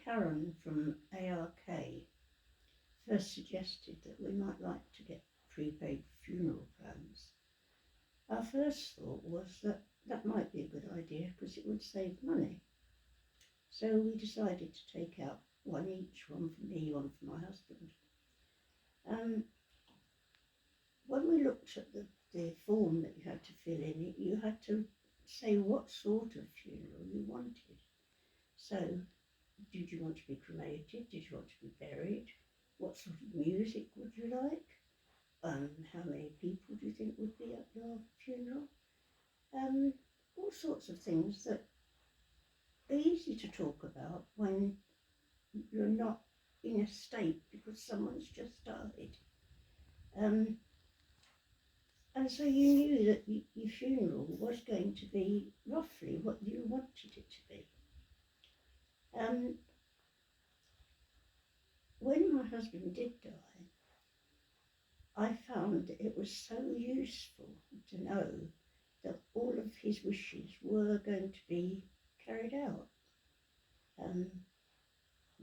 Karen from A.R.K. first suggested that we might like to get prepaid funeral plans, our first thought was that that might be a good idea because it would save money. So we decided to take out one each, one for me, one for my husband. When we looked at the form that you had to fill in, you had to say what sort of funeral you wanted. So, did you want to be cremated? Did you want to be buried? What sort of music would you like? How many people do you think would be at your funeral? All sorts of things that are easy to talk about when you're not in a state because someone's just died. And so you knew that your funeral was going to be roughly what you wanted it to be. When my husband did die, I found it was so useful to know that all of his wishes were going to be carried out.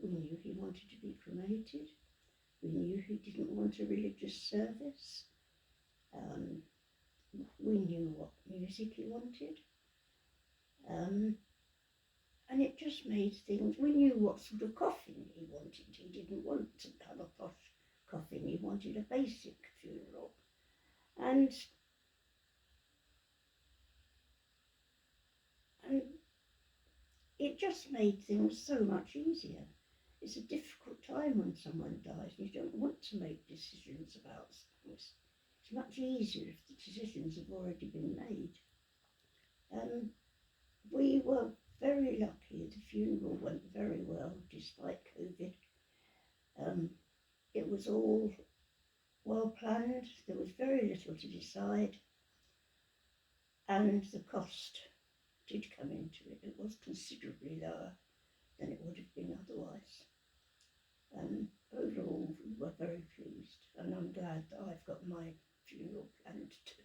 We knew he wanted to be cremated. We knew he didn't want a religious service. We knew what music he wanted. And it just made things, we knew what sort of coffin he wanted. He didn't want to have a posh coffin, he wanted a basic funeral. And it just made things so much easier. It's a difficult time when someone dies and you don't want to make decisions about things. It's much easier if the decisions have already been made. We were very lucky. The funeral went very well despite COVID. It was all well planned. There was very little to decide, and the cost did come into it. It was considerably lower than it would have been otherwise. Overall, we were very pleased, and I'm glad that I've got my funeral planned too.